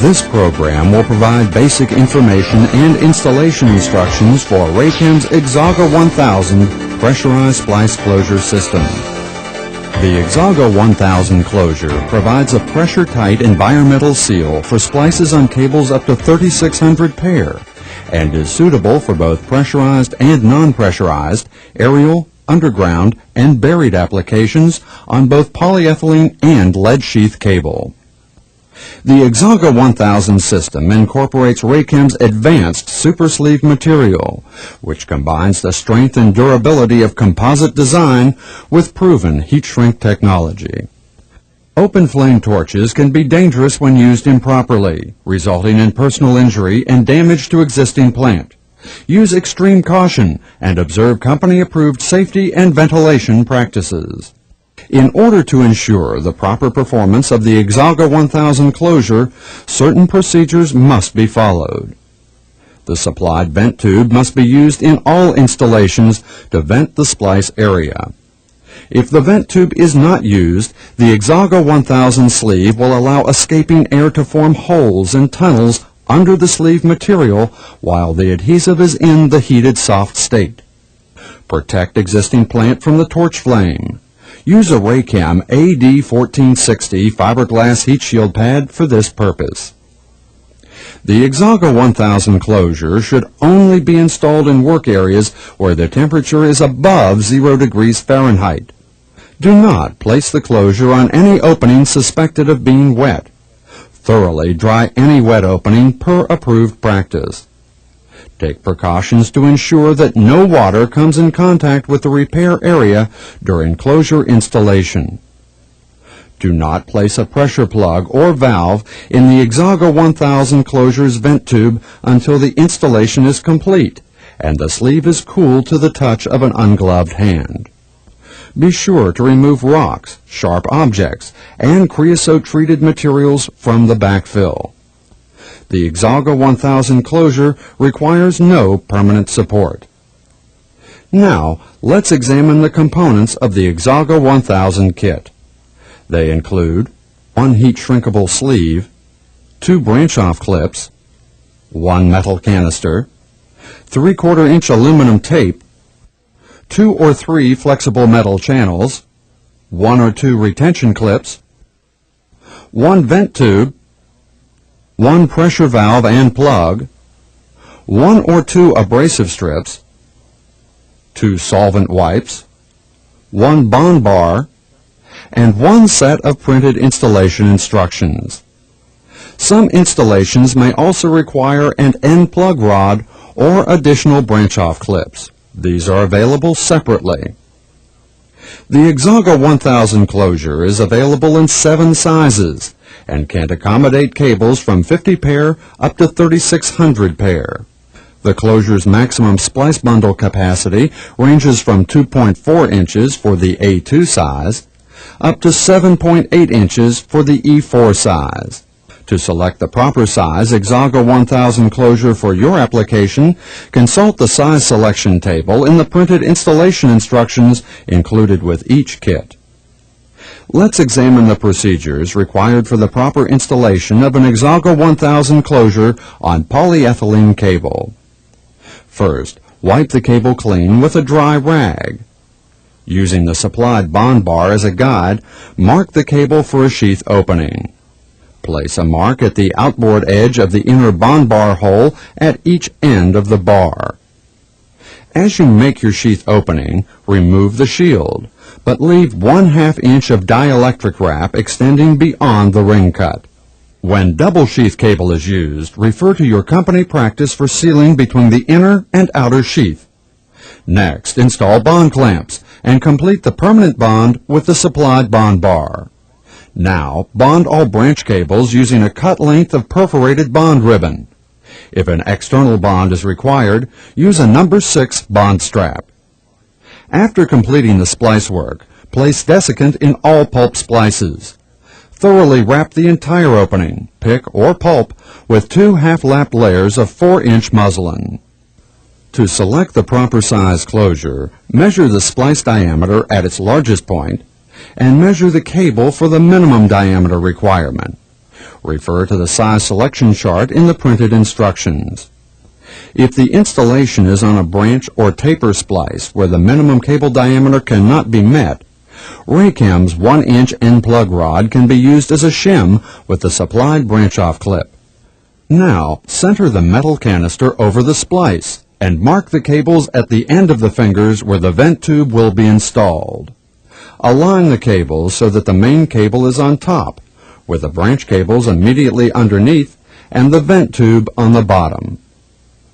This program will provide basic information and installation instructions for Raychem's XAGA 1000 pressurized splice closure system. The XAGA 1000 closure provides a pressure-tight environmental seal for splices on cables up to 3,600 pair and is suitable for both pressurized and non-pressurized aerial, underground, and buried applications on both polyethylene and lead sheath cable. The XAGA 1000 system incorporates Raychem's advanced super sleeve material, which combines the strength and durability of composite design with proven heat shrink technology. Open flame torches can be dangerous when used improperly, resulting in personal injury and damage to existing plant. Use extreme caution and observe company-approved safety and ventilation practices. In order to ensure the proper performance of the XAGA 1000 closure, certain procedures must be followed. The supplied vent tube must be used in all installations to vent the splice area. If the vent tube is not used, the XAGA 1000 sleeve will allow escaping air to form holes and tunnels under the sleeve material while the adhesive is in the heated soft state. Protect existing plant from the torch flame. Use a Raychem AD1460 fiberglass heat shield pad for this purpose. The XAGA 1000 closure should only be installed in work areas where the temperature is above 0 degrees Fahrenheit. Do not place the closure on any opening suspected of being wet. Thoroughly dry any wet opening per approved practice. Take precautions to ensure that no water comes in contact with the repair area during closure installation. Do not place a pressure plug or valve in the XAGA 1000 closure's vent tube until the installation is complete and the sleeve is cool to the touch of an ungloved hand. Be sure to remove rocks, sharp objects, and creosote-treated materials from the backfill. The XAGA 1000 closure requires no permanent support. Now, let's examine the components of the XAGA 1000 kit. They include one heat shrinkable sleeve, 2 branch-off clips, 1 metal canister, 3/4 inch aluminum tape, 2 or 3 flexible metal channels, 1 or 2 retention clips, 1 vent tube, 1 pressure valve and plug, 1 or 2 abrasive strips, 2 solvent wipes, 1 bond bar, and 1 set of printed installation instructions. Some installations may also require an end plug rod or additional branch-off clips. These are available separately. The XAGA 1000 closure is available in 7 sizes and can accommodate cables from 50 pair up to 3,600 pair. The closure's maximum splice bundle capacity ranges from 2.4 inches for the A2 size up to 7.8 inches for the E4 size. To select the proper size XAGA 1000 closure for your application, consult the size selection table in the printed installation instructions included with each kit. Let's examine the procedures required for the proper installation of an XAGA 1000 closure on polyethylene cable. First, wipe the cable clean with a dry rag. Using the supplied bond bar as a guide, mark the cable for a sheath opening. Place a mark at the outboard edge of the inner bond bar hole at each end of the bar. As you make your sheath opening, remove the shield, but leave 1/2 inch of dielectric wrap extending beyond the ring cut. When double sheath cable is used, refer to your company practice for sealing between the inner and outer sheath. Next, install bond clamps and complete the permanent bond with the supplied bond bar. Now, bond all branch cables using a cut length of perforated bond ribbon. If an external bond is required, use a number 6 bond strap. After completing the splice work, place desiccant in all pulp splices. Thoroughly wrap the entire opening, pick or pulp, with 2 half-lapped layers of 4-inch muslin. To select the proper size closure, measure the splice diameter at its largest point and measure the cable for the minimum diameter requirement. Refer to the size selection chart in the printed instructions. If the installation is on a branch or taper splice where the minimum cable diameter cannot be met, Raychem's 1-inch end plug rod can be used as a shim with the supplied branch-off clip. Now, center the metal canister over the splice and mark the cables at the end of the fingers where the vent tube will be installed. Align the cables so that the main cable is on top, with the branch cables immediately underneath and the vent tube on the bottom.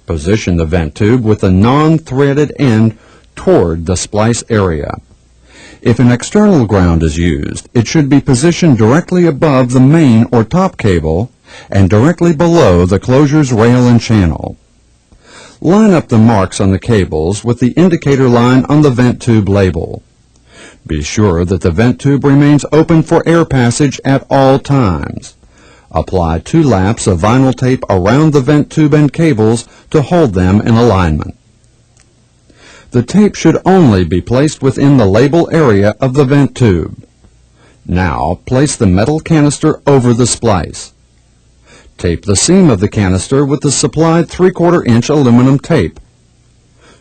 Position the vent tube with the non-threaded end toward the splice area. If an external ground is used, it should be positioned directly above the main or top cable and directly below the closure's rail and channel. Line up the marks on the cables with the indicator line on the vent tube label. Be sure that the vent tube remains open for air passage at all times. Apply 2 laps of vinyl tape around the vent tube and cables to hold them in alignment. The tape should only be placed within the label area of the vent tube. Now, place the metal canister over the splice. Tape the seam of the canister with the supplied 3/4 inch aluminum tape.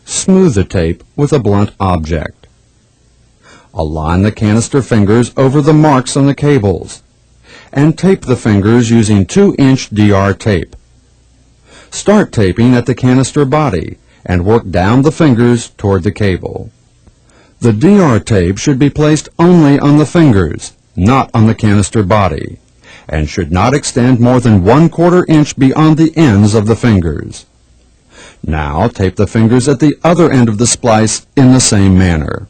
Smooth the tape with a blunt object. Align the canister fingers over the marks on the cables, and tape the fingers using 2-inch DR tape. Start taping at the canister body and work down the fingers toward the cable. The DR tape should be placed only on the fingers, not on the canister body, and should not extend more than 1/4 inch beyond the ends of the fingers. Now tape the fingers at the other end of the splice in the same manner.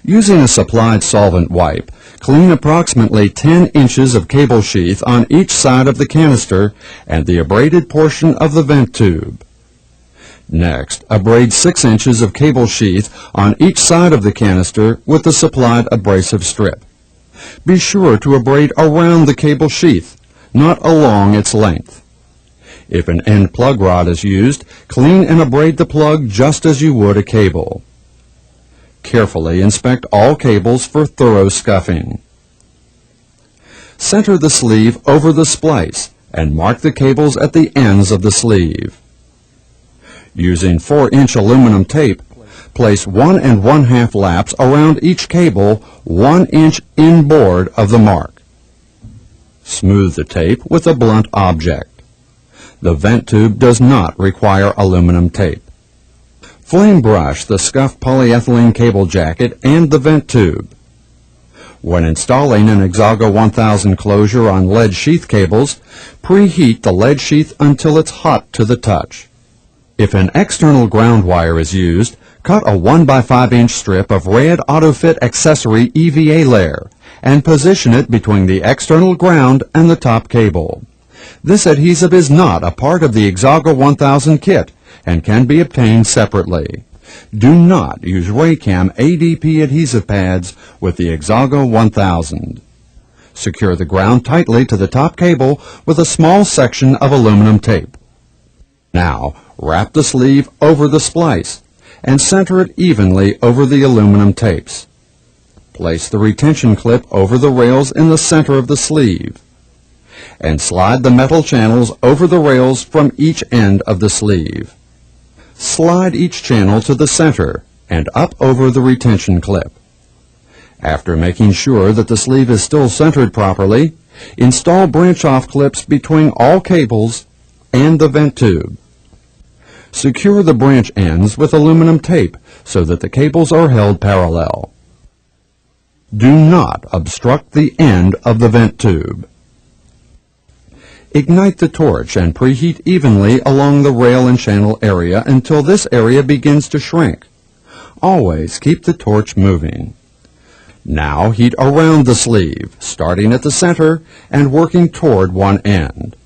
Using a supplied solvent wipe, clean approximately 10 inches of cable sheath on each side of the canister and the abraded portion of the vent tube. Next, abrade 6 inches of cable sheath on each side of the canister with the supplied abrasive strip. Be sure to abrade around the cable sheath, not along its length. If an end plug rod is used, clean and abrade the plug just as you would a cable. Carefully inspect all cables for thorough scuffing. Center the sleeve over the splice and mark the cables at the ends of the sleeve. Using 4-inch aluminum tape, place 1 1/2 laps around each cable 1 inch inboard of the mark. Smooth the tape with a blunt object. The vent tube does not require aluminum tape. Flame brush the scuffed polyethylene cable jacket and the vent tube. When installing an XAGA 1000 closure on lead sheath cables, preheat the lead sheath until it's hot to the touch. If an external ground wire is used, cut a 1x5-inch strip of red AutoFit accessory EVA layer and position it between the external ground and the top cable. This adhesive is not a part of the XAGA 1000 kit and can be obtained separately. Do not use Raychem ADP adhesive pads with the XAGA 1000. Secure the ground tightly to the top cable with a small section of aluminum tape. Now, wrap the sleeve over the splice and center it evenly over the aluminum tapes. Place the retention clip over the rails in the center of the sleeve, and slide the metal channels over the rails from each end of the sleeve. Slide each channel to the center and up over the retention clip. After making sure that the sleeve is still centered properly, install branch-off clips between all cables and the vent tube. Secure the branch ends with aluminum tape so that the cables are held parallel. Do not obstruct the end of the vent tube. Ignite the torch and preheat evenly along the rail and channel area until this area begins to shrink. Always keep the torch moving. Now heat around the sleeve, starting at the center and working toward one end.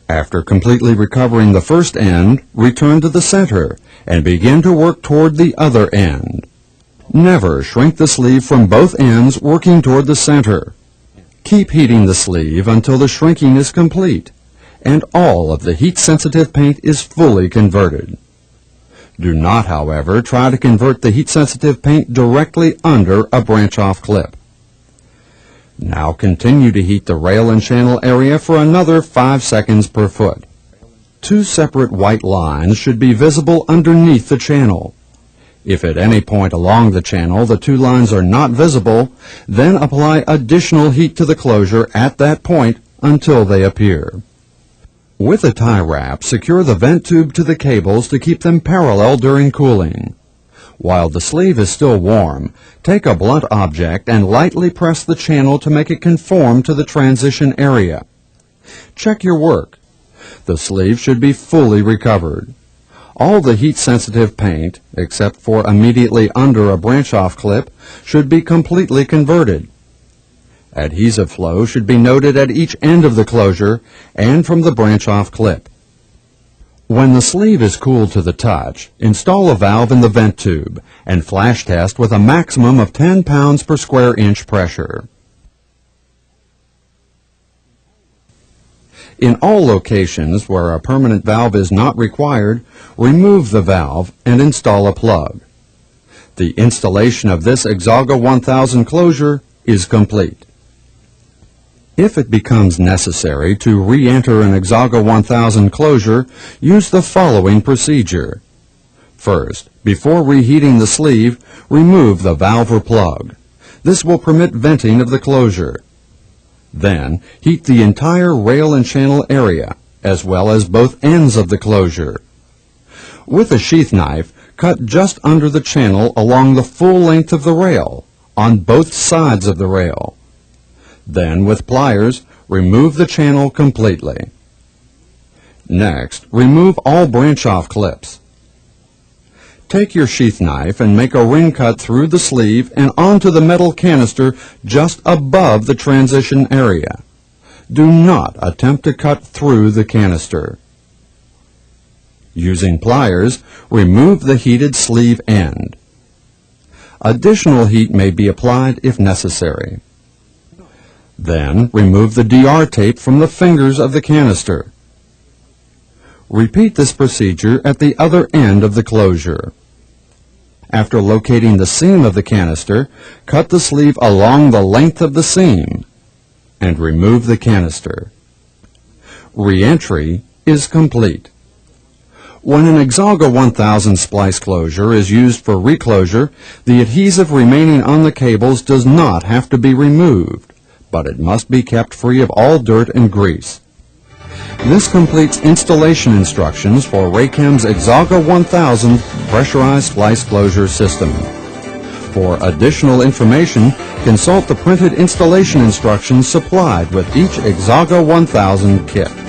After completely recovering the first end, return to the center and begin to work toward the other end. Never shrink the sleeve from both ends working toward the center. Keep heating the sleeve until the shrinking is complete and all of the heat-sensitive paint is fully converted. Do not, however, try to convert the heat-sensitive paint directly under a branch-off clip. Now continue to heat the rail and channel area for another 5 seconds per foot. 2 separate white lines should be visible underneath the channel. If at any point along the channel the 2 lines are not visible, then apply additional heat to the closure at that point until they appear. With a tie wrap, secure the vent tube to the cables to keep them parallel during cooling. While the sleeve is still warm, take a blunt object and lightly press the channel to make it conform to the transition area. Check your work. The sleeve should be fully recovered. All the heat-sensitive paint, except for immediately under a branch-off clip, should be completely converted. Adhesive flow should be noted at each end of the closure and from the branch-off clip. When the sleeve is cooled to the touch, install a valve in the vent tube and flash test with a maximum of 10 pounds per square inch pressure. In all locations where a permanent valve is not required, remove the valve and install a plug. The installation of this XAGA 1000 closure is complete. If it becomes necessary to re-enter an XAGA 1000 closure, use the following procedure. First, before reheating the sleeve, remove the valve or plug. This will permit venting of the closure. Then, heat the entire rail and channel area, as well as both ends of the closure. With a sheath knife, cut just under the channel along the full length of the rail, on both sides of the rail. Then, with pliers, remove the channel completely. Next, remove all branch-off clips. Take your sheath knife and make a ring cut through the sleeve and onto the metal canister just above the transition area. Do not attempt to cut through the canister. Using pliers, remove the heated sleeve end. Additional heat may be applied if necessary. Then, remove the DR tape from the fingers of the canister. Repeat this procedure at the other end of the closure. After locating the seam of the canister, cut the sleeve along the length of the seam and remove the canister. Re-entry is complete. When an XAGA 1000 splice closure is used for reclosure, the adhesive remaining on the cables does not have to be removed, but it must be kept free of all dirt and grease. This completes installation instructions for Raychem's XAGA 1000 pressurized splice closure system. For additional information, consult the printed installation instructions supplied with each XAGA 1000 kit.